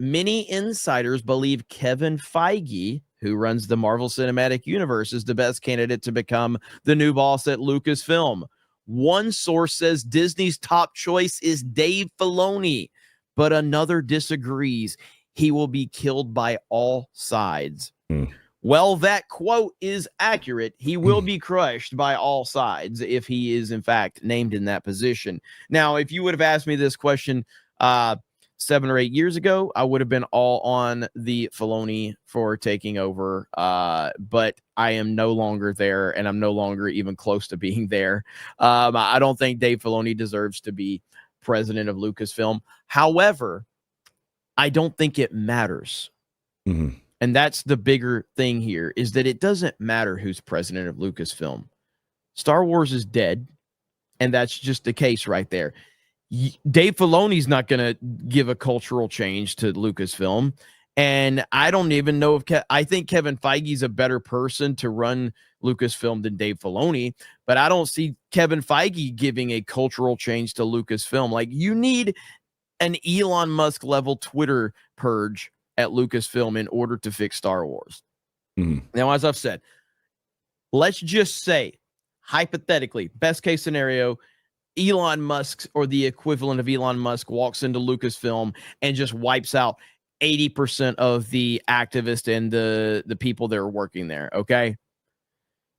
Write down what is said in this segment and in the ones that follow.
many insiders believe Kevin Feige, who runs the Marvel Cinematic Universe, is the best candidate to become the new boss at Lucasfilm. One source says Disney's top choice is Dave Filoni, but another disagrees. He will be killed by all sides. Well, that quote is accurate. He will be crushed by all sides if he is, in fact, named in that position. Now, if you would have asked me this question 7 or 8 years ago, I would have been all on the Filoni for taking over. But I am no longer there, and I'm no longer even close to being there. I don't think Dave Filoni deserves to be president of Lucasfilm. However, I don't think it matters. Mm-hmm. And that's the bigger thing here, is that it doesn't matter who's president of Lucasfilm. Star Wars is dead, and that's just the case right there. Dave Filoni's not going to give a cultural change to Lucasfilm, and I don't even know if I think Kevin Feige's a better person to run Lucasfilm than Dave Filoni, but I don't see Kevin Feige giving a cultural change to Lucasfilm. Like, you need an Elon Musk level Twitter purge at Lucasfilm in order to fix Star Wars. Mm-hmm. Now, as I've said, let's just say, hypothetically, best case scenario, Elon Musk or the equivalent of Elon Musk walks into Lucasfilm and just wipes out 80% of the activists and the people that are working there, okay?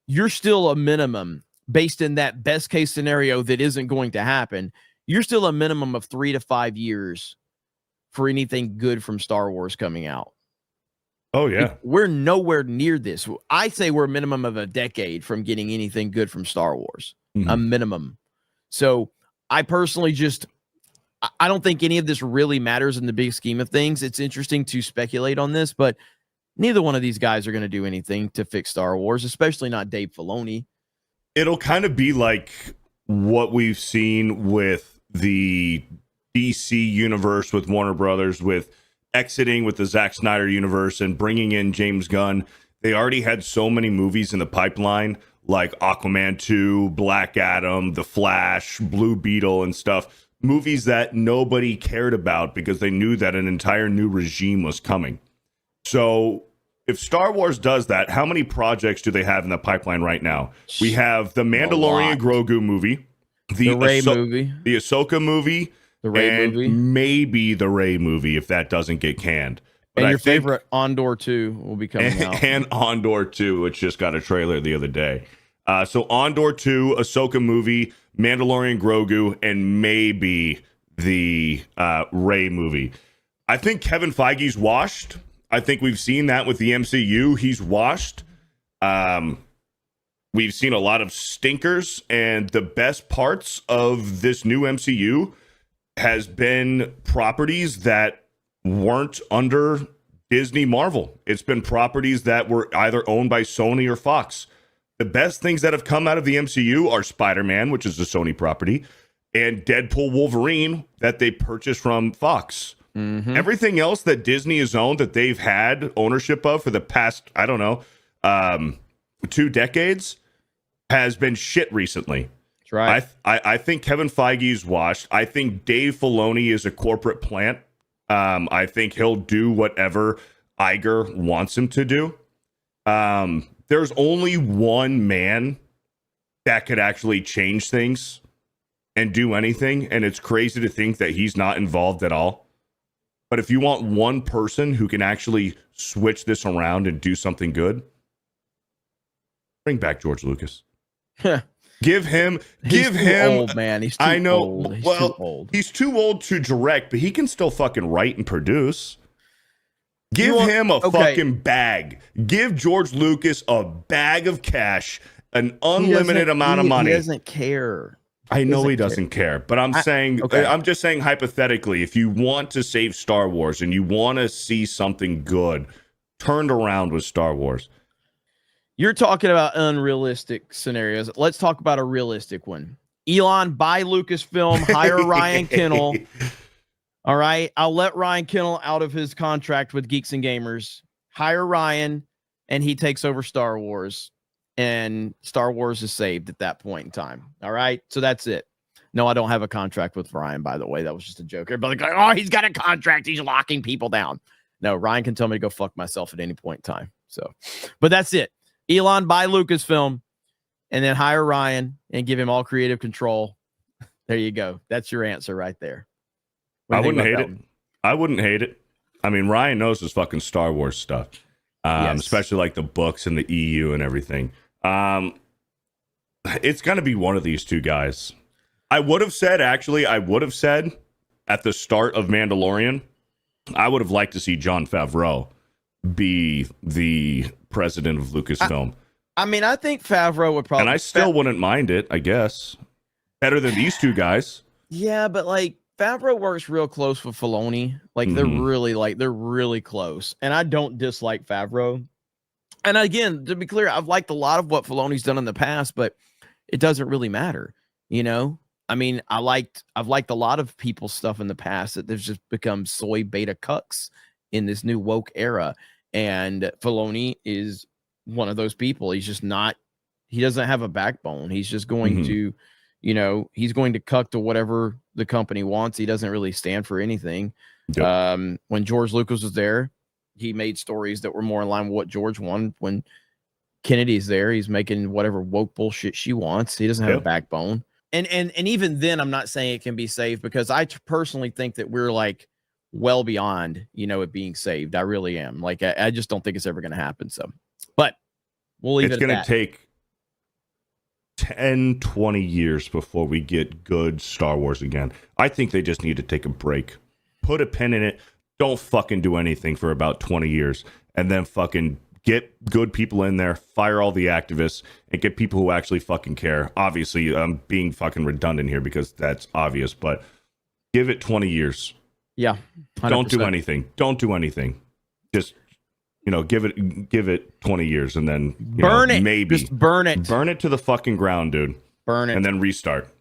You're still a minimum, based in that best case scenario that isn't going to happen, you're still a minimum of 3 to 5 years for anything good from Star Wars coming out. Oh, yeah. We're nowhere near this. I say we're a minimum of a decade from getting anything good from Star Wars. Mm-hmm. A minimum. So I personally I don't think any of this really matters in the big scheme of things. It's interesting to speculate on this, but neither one of these guys are going to do anything to fix Star Wars, especially not Dave Filoni. It'll kind of be like what we've seen with the DC universe with Warner Brothers, with exiting with the Zack Snyder universe and bringing in James Gunn. They already had so many movies in the pipeline, like Aquaman 2, Black Adam, The Flash, Blue Beetle and stuff. Movies that nobody cared about because they knew that an entire new regime was coming. So if Star Wars does that, how many projects do they have in the pipeline right now? We have the Mandalorian Grogu movie, the Rey movie, the Ahsoka movie, the Rey movie, maybe the Rey movie if that doesn't get canned. But and your favorite Andor 2 will be coming out. And Andor 2, which just got a trailer the other day. So Andor 2, Ahsoka movie, Mandalorian Grogu, and maybe the Rey movie. I think Kevin Feige's washed. I think we've seen that with the MCU. He's washed. We've seen a lot of stinkers, and the best parts of this new MCU has been properties that weren't under Disney Marvel. It's been properties that were either owned by Sony or Fox. The best things that have come out of the MCU are Spider-Man, which is a Sony property, and Deadpool Wolverine that they purchased from Fox. Mm-hmm. Everything else that Disney has owned that they've had ownership of for the past, 2 decades has been shit recently. That's right. I think Kevin Feige is washed. I think Dave Filoni is a corporate plant. I think he'll do whatever Iger wants him to do. There's only one man that could actually change things and do anything, and it's crazy to think that he's not involved at all. But if you want one person who can actually switch this around and do something good, bring back George Lucas. Give him old, man. He's too old. He's too old. He's too old to direct, but he can still fucking write and produce. Give him a fucking bag. Give George Lucas a bag of cash, an unlimited amount of money. He doesn't care. I know he doesn't care, but I'm just saying hypothetically, if you want to save Star Wars and you want to see something good turned around with Star Wars. You're talking about unrealistic scenarios. Let's talk about a realistic one. Elon, buy Lucasfilm, hire Ryan Kennel. All right. I'll let Ryan Kennel out of his contract with Geeks and Gamers. Hire Ryan, and he takes over Star Wars. And Star Wars is saved at that point in time. All right. So that's it. No, I don't have a contract with Ryan, by the way. That was just a joke. Everybody's like, oh, he's got a contract. He's locking people down. No, Ryan can tell me to go fuck myself at any point in time. So, but that's it. Elon, buy Lucasfilm and then hire Ryan and give him all creative control. There you go. That's your answer right there. I wouldn't hate it. I wouldn't hate it. I mean, Ryan knows his fucking Star Wars stuff, especially like the books and the EU and everything. It's going to be one of these two guys. I would have said at the start of Mandalorian, I would have liked to see Jon Favreau be the president of Lucasfilm. I mean, I think Favreau would probably... And I still wouldn't mind it, I guess. Better than these two guys. Yeah, but like Favreau works real close with Filoni. Like they're really close. And I don't dislike Favreau. And again, to be clear, I've liked a lot of what Filoni's done in the past, but it doesn't really matter, you know? I mean, I've liked a lot of people's stuff in the past that they've just become soy beta cucks in this new woke era. And Filoni is one of those people. He's just not, he doesn't have a backbone. He's just going to, you know, he's going to cuck to whatever the company wants. He doesn't really stand for anything. Yep. When George Lucas was there, he made stories that were more in line with what George wanted. When Kennedy's there, he's making whatever woke bullshit she wants. He doesn't have a backbone. And even then, I'm not saying it can be saved, because I personally think that we're like well beyond, you know, it being saved. I really am. Like, I just don't think it's ever going to happen. So, but we'll leave it at that. It's going to take 10, 20 years before we get good Star Wars again. I think they just need to take a break. Put a pin in it. Don't fucking do anything for about 20 years. And then fucking get good people in there, fire all the activists, and get people who actually fucking care. Obviously, I'm being fucking redundant here because that's obvious, but give it 20 years. Yeah. 100%. Don't do anything. Don't do anything. Just, you know, give it 20 years and then burn it. Maybe. Just burn it. Burn it to the fucking ground, dude. Burn it. And then restart.